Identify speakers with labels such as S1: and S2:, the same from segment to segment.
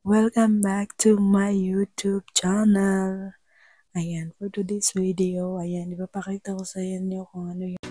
S1: Welcome back to my YouTube channel. Ayan, for today's video, ayan, ipapakita ko sa inyo kung ano yung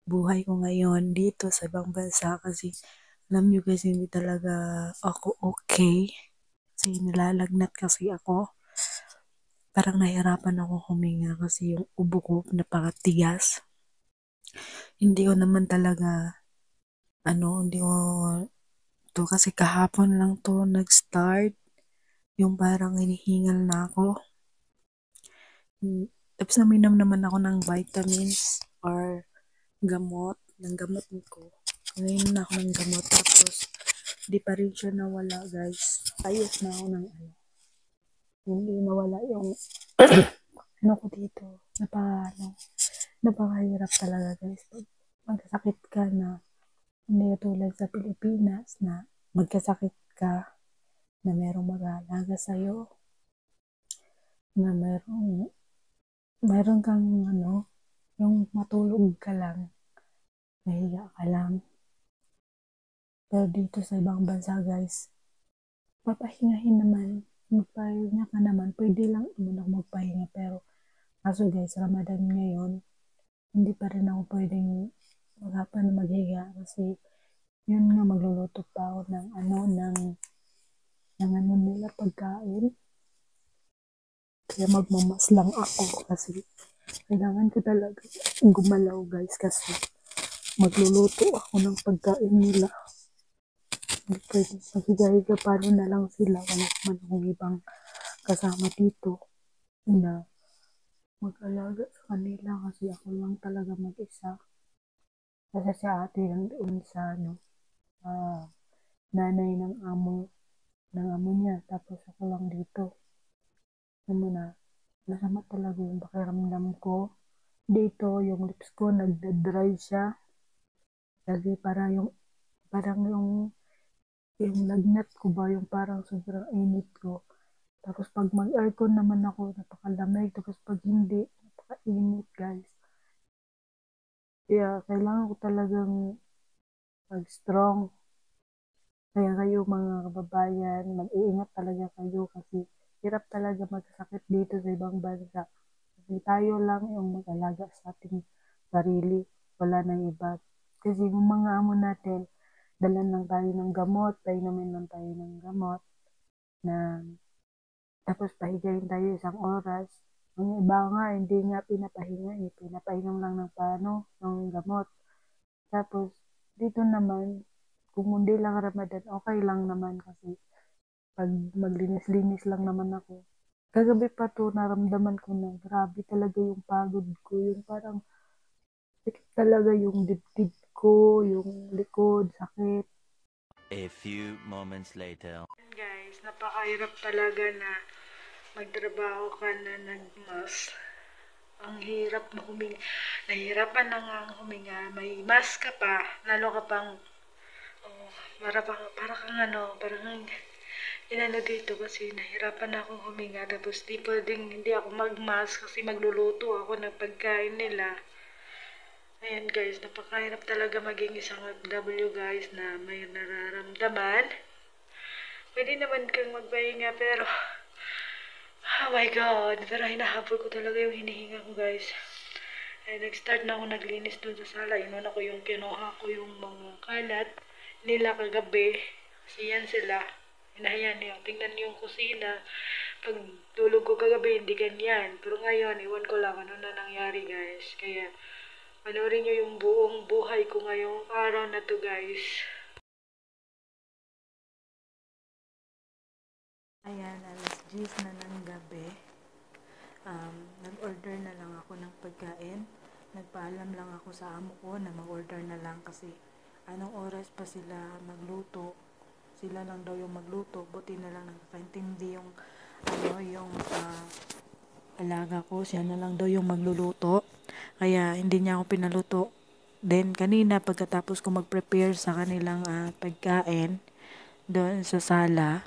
S1: buhay ko ngayon dito sa ibang bansa kasi alam nyo guys, hindi talaga ako okay. Kasi nilalagnat kasi ako. Parang nahirapan ako huminga kasi yung ubo ko napakatigas. Hindi ko naman talaga, hindi ko to kasi kahapon lang to nag-start. Yung parang hinihingal na ako. Tapos naminom naman ako ng vitamins or ng gamot ko. Ngayon na ako ng gamot tapos di pa rin siya nawala guys. Ayos na ako ng hindi nawala yung ano ko dito. Napakahirap talaga guys. Magkasakit ka na hindi tulad sa Pilipinas na magkasakit ka na merong mag-aalaga sa'yo na meron kang yung matulog ka lang, mahiga ka lang. Pero dito sa ibang bansa guys, papahingahin naman, magpahinga ka naman, pwede lang naman ako magpahinga. Pero kaso guys, Ramadan ngayon, hindi pa rin ako pwedeng magapan na maghiga kasi yun nga, magluluto pa ako ng nila pagkain. Kaya magmamas lang ako kasi kailangan ko talaga gumalaw guys kasi magluluto ako ng pagkain nila. Hindi pwede maghiga-higa, paano na lang sila, wala naman akong ibang kasama dito na mag-alaga sa kanila kasi ako lang talaga mag-isa. Kasi si ate lang doon sa nanay ng amo niya, tapos ako lang dito. Masama talaga yung pakiramdam ko. Dito, yung lips ko, nagda-dry siya. Kasi parang yung lagnat ko ba, yung parang sobrang init ko. Tapos pag mag-aircon naman ako, napakalamig. Tapos pag hindi, napaka-init guys. Kaya kailangan ko talagang mag-strong. Kaya kayo mga kababayan, mag-iingat talaga kayo kasi hirap talaga magkasakit dito sa ibang bansa. Kasi tayo lang yung mag-alaga sa ating sarili. Wala nang iba. Kasi yung mga amo natin, dalan lang tayo ng gamot, painumin lang tayo ng gamot na tapos pahigayin tayo isang oras. Ang iba nga, hindi nga pinapahinga pinapainom lang ng ng gamot. Tapos, dito naman, kung hindi lang Ramadan, okay lang naman kasi pag maglinis-linis lang naman ako. Kagabi pa to, naramdaman ko na grabe talaga yung pagod ko. Yung parang sakit talaga yung dibdib ko, yung likod, sakit.
S2: A few moments later.
S1: Guys, napakahirap talaga na magtrabaho ka na nag-mask. Ang hirap na huminga. Nahihirapan na nga huminga. May mask ka pa. Lalo ka pang, para kang inano dito kasi nahirapan na akong huminga. Tapos di pwedeng hindi ako mag-mask kasi magluluto ako ng pagkain nila. Ayan guys, napakahirap talaga maging isang OFW guys na may nararamdaman. Pwede naman kang magpahinga pero oh my god, pero hinahabol ko talaga yung hinihinga ko guys. Ay, nag-start na ako naglinis doon sa sala. Inuna ko yung kinuha ko yung mga kalat nila kagabi. Kasi yan sila. Hinahayan niyo. Tingnan niyo yung kusina. Pag tulog ko kagabi, hindi ganyan. Pero ngayon, iwan ko lang ano na nangyari guys. Kaya, Panoorin nyo yung buong buhay ko ngayong araw na to, guys. Ayan, alas 10 na ng gabi. Nag-order na lang ako ng pagkain. Nagpaalam lang ako sa amo ko na mag-order na lang kasi anong oras pa sila magluto. Sila lang daw yung magluto. Buti na lang nakakaintindi yung alaga ko. Siya na lang daw yung magluluto. Kaya hindi niya ako pinaluto. Then kanina pagkatapos ko mag-prepare sa kanilang pagkain doon sa sala,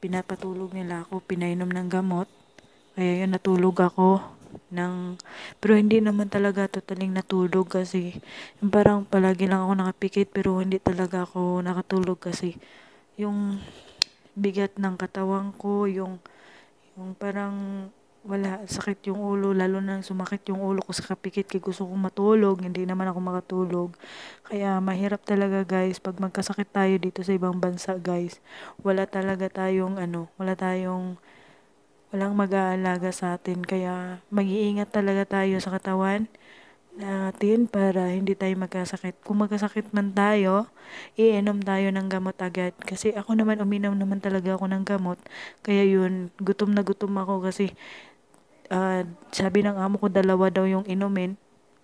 S1: pinapatulog nila ako, pinainom ng gamot. Kaya yun, natulog ako pero hindi naman talaga totaling natulog kasi yung parang palagi lang ako nakapikit pero hindi talaga ako nakatulog kasi yung bigat ng katawan ko, yung parang wala, sakit yung ulo, lalo na sumakit yung ulo ko sa kapikit kaya gusto kong matulog, hindi naman ako makatulog. Kaya mahirap talaga guys, pag magkasakit tayo dito sa ibang bansa guys, walang mag-aalaga sa atin. Kaya mag-iingat talaga tayo sa katawan natin para hindi tayo magkasakit. Kung magkasakit man tayo, iinom tayo ng gamot agad. Kasi ako naman, uminom naman talaga ako ng gamot. Kaya yun, gutom na gutom ako kasi sabi ng amo ko, 2 daw yung inumin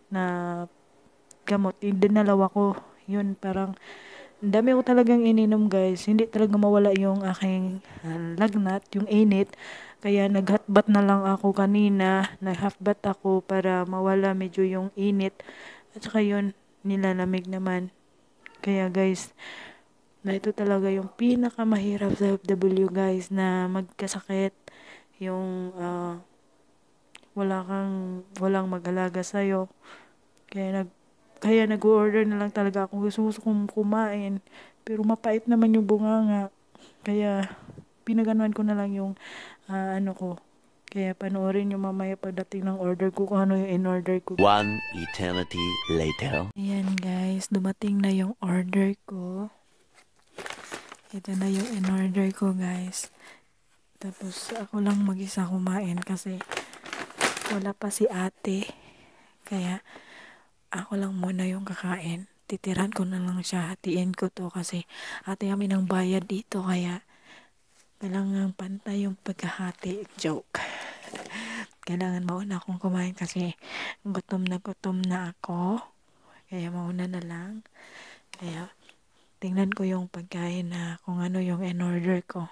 S1: na gamot. Dinalawa ko. Yun, parang ang dami ko talagang ininom guys. Hindi talaga mawala yung aking lagnat, yung init. Kaya naghatbat na lang ako kanina. Naghalfbat ako para mawala medyo yung init. At saka yun, nilalamig naman. Kaya guys, na ito talaga yung pinakamahirap sa FW guys na magkasakit. Yung walang mag-alaga sa'yo. Kaya nag-order na lang talaga ako. Gusto kong kumain. Pero mapait naman yung bunganga. Kaya pinaganuan ko na lang yung ko. Kaya panoorin nyo mamaya pagdating ng order ko kung ano yung in-order ko.
S2: One eternity later.
S1: Ayan guys, dumating na yung order ko. Ito na yung in-order ko guys. Tapos ako lang mag-isa kumain kasi wala pa si ate. Kaya ako lang muna yung kakain. Titiran ko na lang siya. Hatiin ko to kasi ate kami ng bayad dito. Kaya kailangan pantay yung pagkahati. Joke. Kailangan mauna akong kumain kasi gutom na ako. Kaya mauna na lang. Kaya tingnan ko yung pagkain na kung ano yung in-order ko.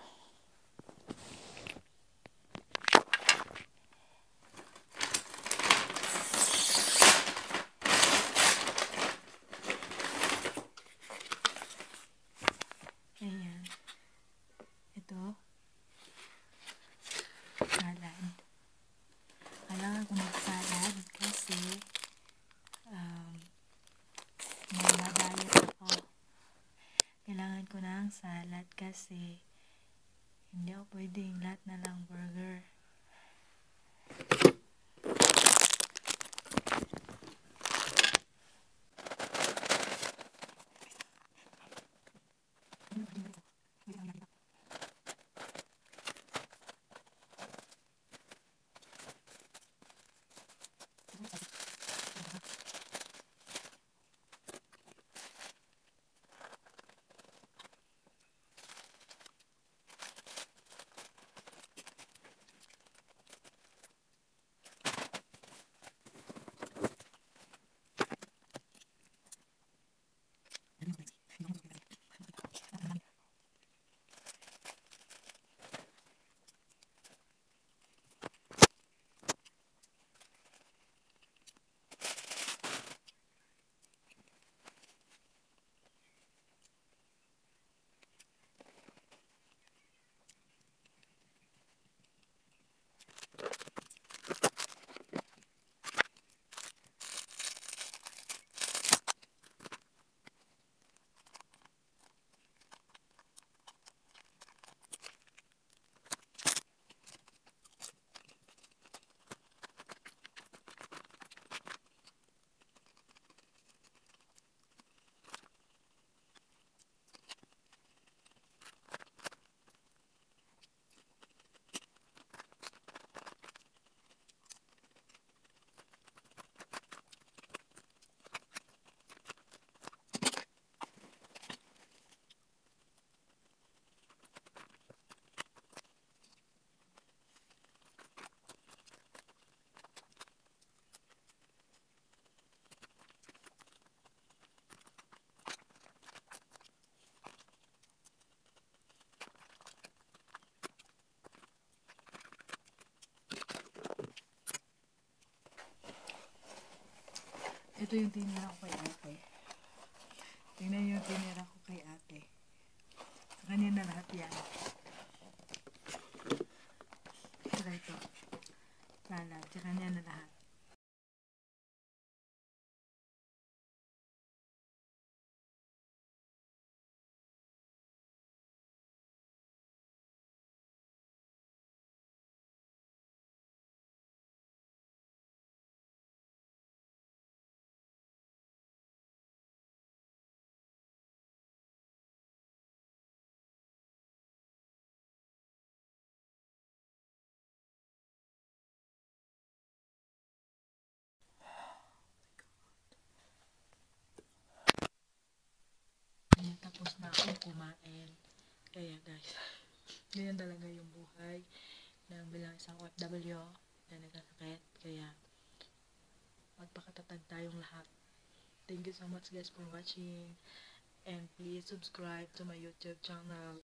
S1: Ayan. Ito. Salad. Kailangan ko mag-salad kasi diet ako. Kailangan ko ng salad kasi hindi ako pwedeng lahat na lang burger. Ito yung tinira ko kay ate. Tingnan yung tinira ko kay ate. Sa kanya na lahat yan. Saka ito. Salad. Sa kanya na lahat. Ayan, tapos na akong kumain. Kaya guys, ganyan talaga yung buhay ng bilang isang OFW na nagkasakit. Kaya magpakatatag tayong lahat. Thank you so much guys for watching. And please subscribe to my YouTube channel.